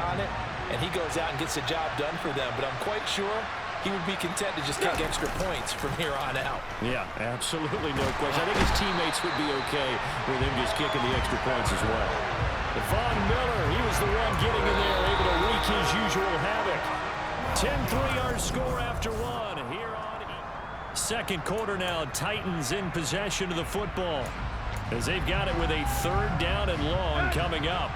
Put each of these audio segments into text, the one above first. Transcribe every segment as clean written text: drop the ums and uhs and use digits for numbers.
on it, and he goes out and gets the job done for them. But I'm quite sure he would be content to just kick extra points from here on out. Yeah, absolutely no question. I think his teammates would be okay with him just kicking the extra points as well. Von Miller, he was the one getting in there, able to wreak his usual havoc. 10-3 our score after one here on second quarter now. Titans in possession of the football as they've got it with a 3rd down and long coming up.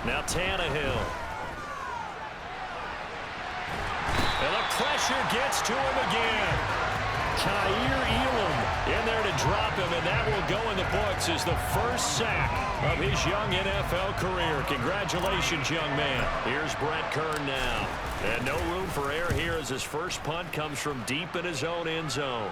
Now Tannehill. And the pressure gets to him again. Kaiir Elam in there to drop him, and that will go in the books as the first sack of his young NFL career. Congratulations, young man. Here's Brett Kern now. And no room for error here as his first punt comes from deep in his own end zone.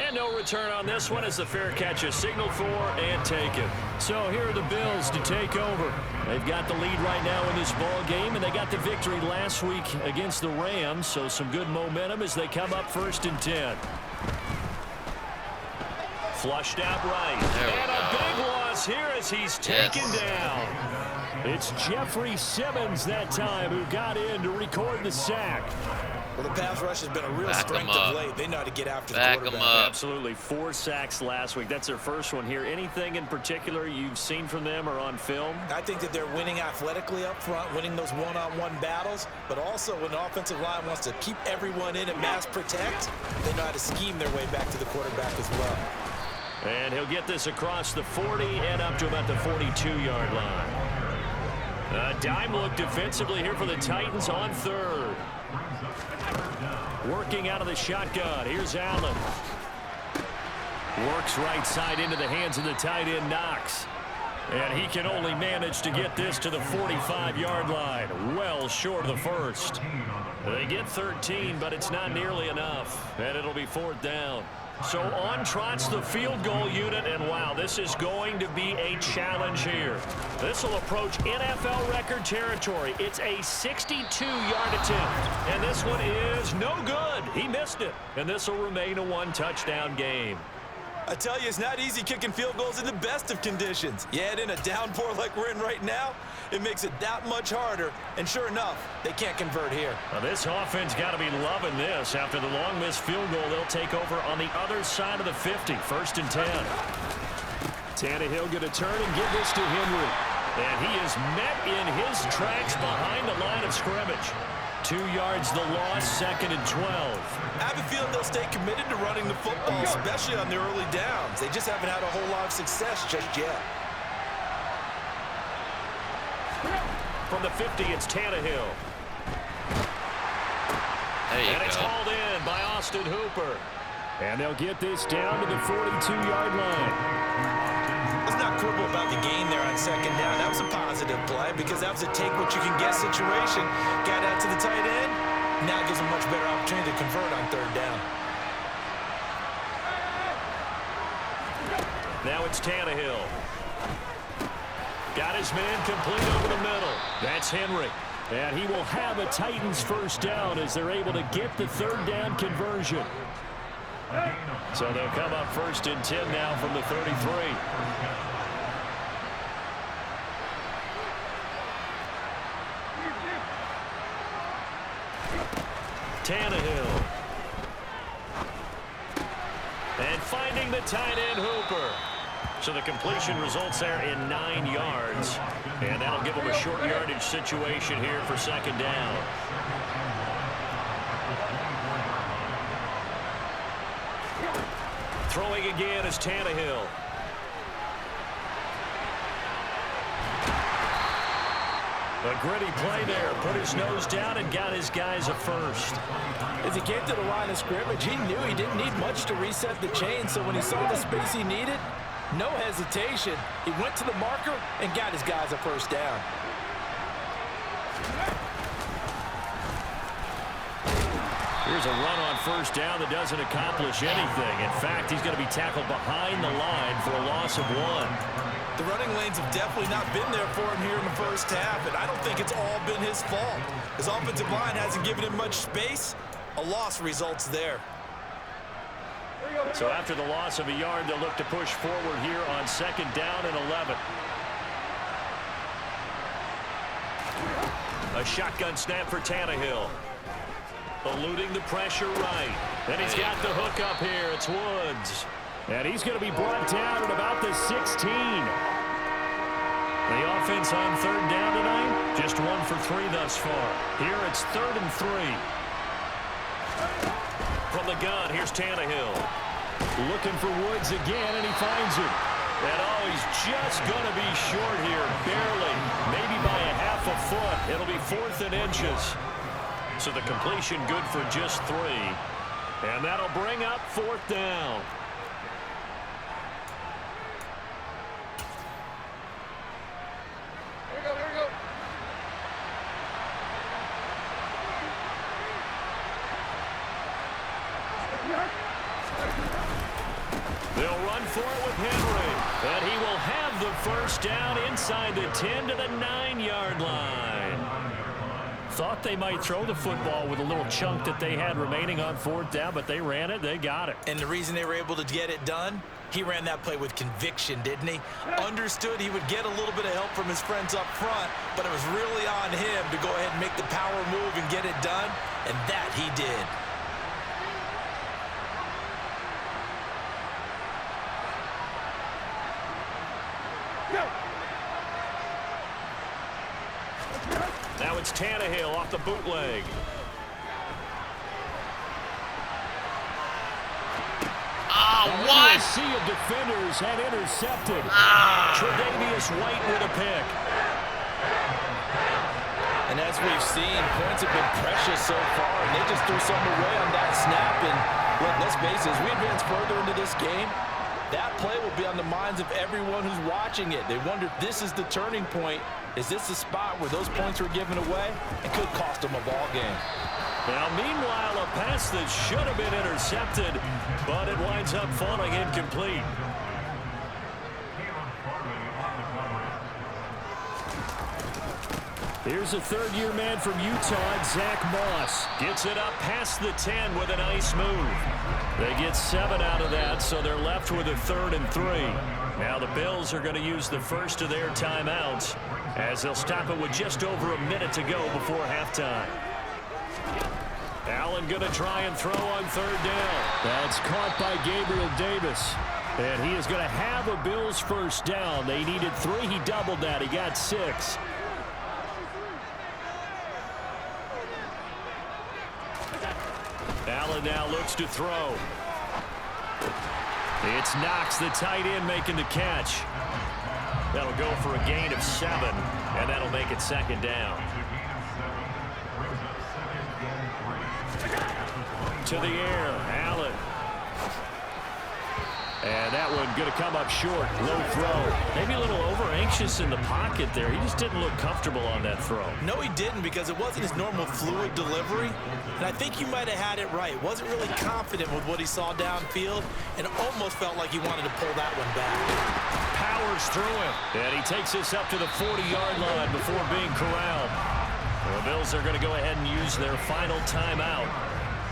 And no return on this one as the fair catch is signaled for and taken. So here are the Bills to take over. They've got the lead right now in this ball game, and they got the victory last week against the Rams, so some good momentum as they come up 1st and 10. Flushed out right. And a big loss here as he's taken down. It's Jeffrey Simmons that time who got in to record the sack. Well, the pass rush has been a real strength of late. They know how to get after the quarterback. Absolutely. 4 sacks last week. That's their first one here. Anything in particular you've seen from them or on film? I think that they're winning athletically up front, winning those one-on-one battles, but also when the offensive line wants to keep everyone in and mass protect, they know how to scheme their way back to the quarterback as well. And he'll get this across the 40 and up to about the 42-yard line. A dime look defensively here for the Titans on 3rd. Working out of the shotgun. Here's Allen. Works right side into the hands of the tight end Knox. And he can only manage to get this to the 45-yard line. Well short of the first. They get 13, but it's not nearly enough. And it'll be 4th down. So on trots the field goal unit, and wow, this is going to be a challenge here. This will approach NFL record territory. It's a 62-yard attempt, and this one is no good. He missed it, and this will remain a 1-touchdown game. I tell you, it's not easy kicking field goals in the best of conditions. Yet in a downpour like we're in right now, it makes it that much harder. And sure enough, they can't convert here. Now this offense got to be loving this. After the long missed field goal, they'll take over on the other side of the 50, 1st and 10. Tannehill going to turn and give this to Henry. And he is met in his tracks behind the line of scrimmage. 2 yards the loss, 2nd and 12. I have a feeling they'll stay committed to running the football, especially on their early downs. They just haven't had a whole lot of success just yet. From the 50, it's Tannehill. And it's hauled in by Austin Hooper. And they'll get this down to the 42-yard line. Let's not quibble about the gain there on 2nd down. That was a positive play because that was a take-what-you-can-get situation. Got out to the tight end. Now gives them much better opportunity to convert on 3rd down. Now it's Tannehill. Got his man complete over the middle. That's Henry. And he will have a Titans 1st down as they're able to get the 3rd down conversion. So they'll come up 1st and 10 now from the 33. Tannehill. And finding the tight end Hooper. So the completion results there in 9 yards. And that'll give them a short yardage situation here for 2nd down. Throwing again is Tannehill. A gritty play there. Put his nose down and got his guys a first. As he came to the line of scrimmage, he knew he didn't need much to reset the chain. So when he saw the space he needed, no hesitation. He went to the marker and got his guys a first down. Here's a run on 1st down that doesn't accomplish anything. In fact, he's going to be tackled behind the line for a loss of 1. The running lanes have definitely not been there for him here in the first half, and I don't think it's all been his fault. His offensive line hasn't given him much space. A loss results there. So after the loss of a yard, they'll look to push forward here on 2nd down and 11. A shotgun snap for Tannehill. Eluding the pressure right. And he's got the hook up here. It's Woods. And he's going to be brought down at about the 16. The offense on 3rd down tonight, just 1 for 3 thus far. Here it's 3rd and 3. From the gun, here's Tannehill. Looking for Woods again, and he finds it. And oh, he's just going to be short here, barely. Maybe by a half a foot. It'll be 4th and inches. So the completion good for just 3. And that'll bring up 4th down. They'll run for it with Henry. And he will have the first down inside the 10 to the 9-yard line. Thought they might throw the football with a little chunk that they had remaining on 4th down, but they ran it. They got it. And the reason they were able to get it done, he ran that play with conviction, didn't he? Understood he would get a little bit of help from his friends up front, but it was really on him to go ahead and make the power move and get it done, and that he did. Now it's Tannehill off the bootleg. What? A sea of defenders had intercepted. Tre'Davious White with a pick. And as we've seen, points have been precious so far, and they just threw some away on that snap. And look, let's face it, as we advance further into this game, that play will be on the minds of everyone who's watching it. They wonder if this is the turning point. Is this the spot where those points were given away? It could cost them a ball game. Now, meanwhile, a pass that should have been intercepted, but it winds up falling incomplete. Here's a third-year man from Utah, Zach Moss. Gets it up past the 10 with a nice move. They get 7 out of that, so they're left with a 3rd and 3. Now the Bills are going to use the first of their timeouts as they'll stop it with just over a minute to go before halftime. Allen going to try and throw on 3rd down. That's caught by Gabriel Davis. And he is going to have a Bills first down. They needed 3. He doubled that. He got 6. Allen now looks to throw. It's Knox, the tight end, making the catch. That'll go for a gain of 7, and that'll make it 2nd down. To the air, Allen. And that one going to come up short. Low throw. Maybe a little over-anxious in the pocket there. He just didn't look comfortable on that throw. No, he didn't, because it wasn't his normal fluid delivery. And I think you might have had it right. Wasn't really confident with what he saw downfield, and almost felt like he wanted to pull that one back. Powers through him. And he takes this up to the 40-yard line before being corralled. The Bills are going to go ahead and use their final timeout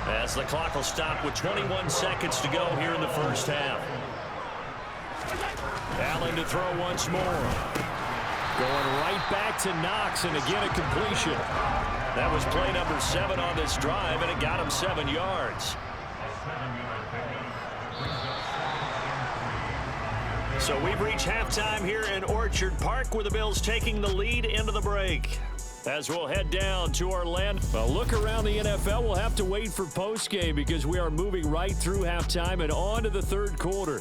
as the clock will stop with 21 seconds to go here in the first half. Allen to throw once more. Going right back to Knox, and again a completion. That was play number 7 on this drive, and it got him 7 yards. So we've reached halftime here in Orchard Park, with the Bills taking the lead into the break. As we'll head down to our land. A look around the NFL. We'll have to wait for postgame because we are moving right through halftime and on to the 3rd quarter.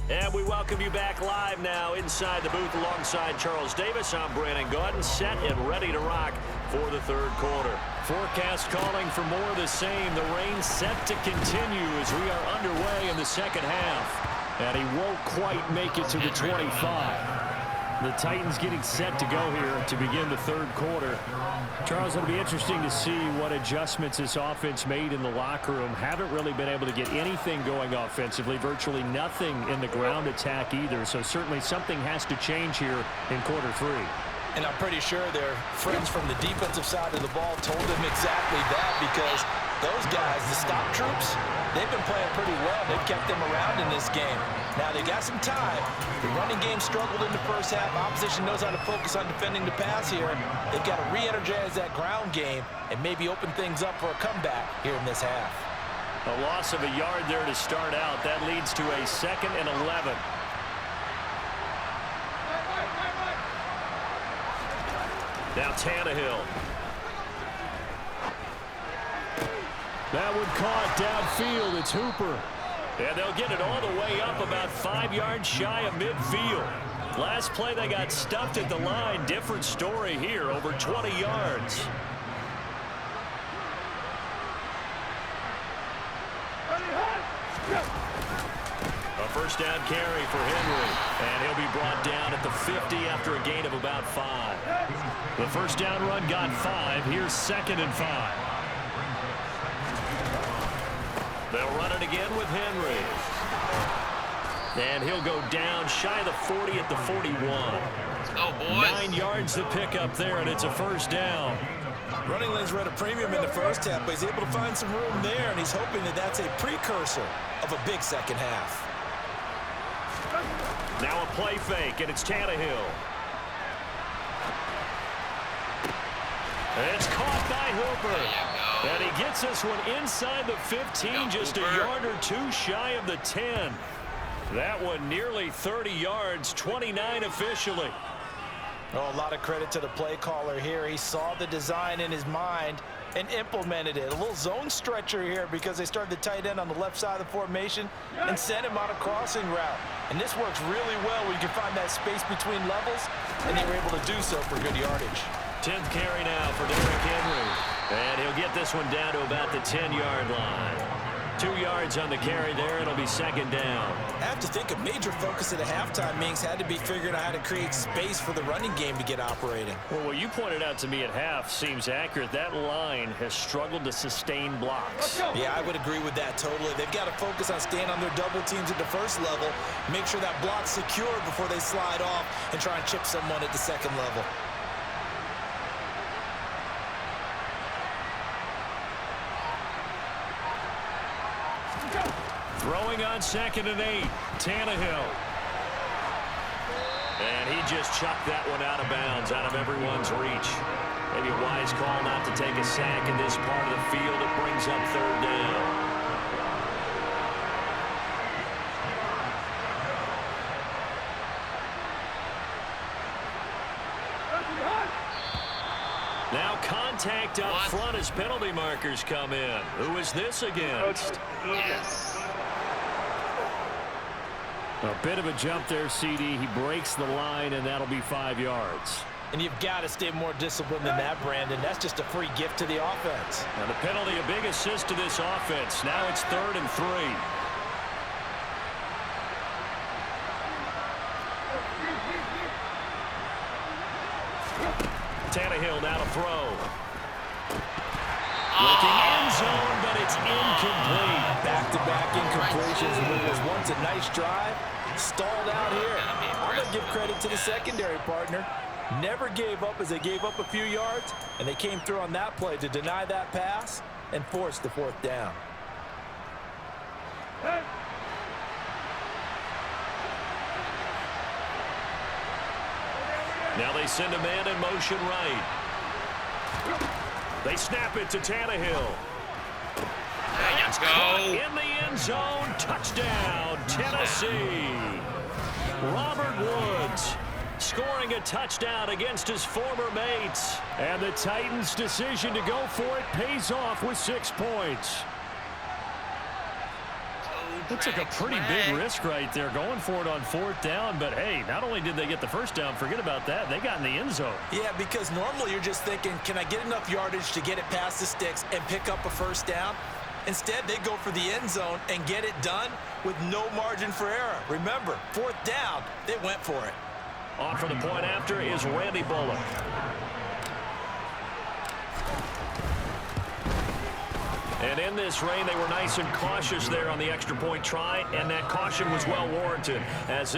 And we welcome you back live now inside the booth alongside Charles Davis. I'm Brandon Gaudin, set and ready to rock for the 3rd quarter. Forecast calling for more of the same. The rain set to continue as we are underway in the 2nd half. And he won't quite make it to the 25. The Titans getting set to go here to begin the third quarter. Charles, it'll be interesting to see what adjustments this offense made in the locker room. Haven't really been able to get anything going offensively, virtually nothing in the ground attack either. So certainly something has to change here in quarter three. And I'm pretty sure their friends from the defensive side of the ball told them exactly that, because those guys, the stop troops, they've been playing pretty well. They've kept them around in this game. Now, they got some time. The running game struggled in the first half. Opposition knows how to focus on defending the pass here. They've got to re-energize that ground game and maybe open things up for a comeback here in this half. A loss of a yard there to start out. That leads to a 2nd and 11. Now Tannehill. That one caught downfield. It's Hooper. And they'll get it all the way up about 5 yards shy of midfield. Last play they got stuffed at the line. Different story here, over 20 yards. A first down carry for Henry. And he'll be brought down at the 50 after a gain of about 5. The first down run got 5. Here's 2nd and 5. They'll run it again with Henry. And he'll go down shy of the 40 at the 41. Let's go, boys. 9 yards to pick up there, and it's a first down. Running lanes were at a premium in the first half, but he's able to find some room there, and he's hoping that that's a precursor of a big second half. Now a play fake, and it's Tannehill. It's caught by Hooper. And he gets this one inside the 15, just a yard or 2 shy of the 10. That one nearly 30 yards, 29 officially. Oh, a lot of credit to the play caller here. He saw the design in his mind and implemented it. A little zone stretcher here because they started the tight end on the left side of the formation and sent him on a crossing route. And this works really well when you can find that space between levels, and they were able to do so for good yardage. 10th carry now for Derrick Henry. And he'll get this one down to about the 10-yard line. 2 yards on the carry there. It'll be 2nd down. I have to think a major focus at the halftime, Minks, had to be figuring out how to create space for the running game to get operating. Well, what you pointed out to me at half seems accurate. That line has struggled to sustain blocks. Yeah, I would agree with that totally. They've got to focus on staying on their double teams at the first level, make sure that block's secure before they slide off and try and chip someone at the second level. Throwing on 2nd and 8, Tannehill. And he just chucked that one out of bounds, out of everyone's reach. Maybe a wise call not to take a sack in this part of the field. It brings up 3rd down. Now contact up front as penalty markers come in. Who is this against? Yes. A bit of a jump there, CD. He breaks the line, and that'll be 5 yards. And you've got to stay more disciplined than that, Brandon. That's just a free gift to the offense. Now the penalty, a big assist to this offense. Now it's 3rd and 3. Tannehill now to throw. Looking end zone, but it's incomplete. Back-to-back incompletions. And it was once a nice drive, stalled out here. I'm going to give credit to the secondary partner. Never gave up as they gave up a few yards, and they came through on that play to deny that pass and force the 4th down. Now they send a man in motion right. They snap it to Tannehill. Let's go. In the end zone, touchdown, Tennessee. Robert Woods scoring a touchdown against his former mates. And the Titans' decision to go for it pays off with 6 points. That took a pretty big risk right there, going for it on 4th down. But, hey, not only did they get the first down, forget about that, they got in the end zone. Yeah, because normally you're just thinking, can I get enough yardage to get it past the sticks and pick up a first down? Instead, they go for the end zone and get it done with no margin for error. Remember, 4th down, they went for it. On for the point after is Randy Bullock. And in this rain, they were nice and cautious there on the extra point try, and that caution was well warranted as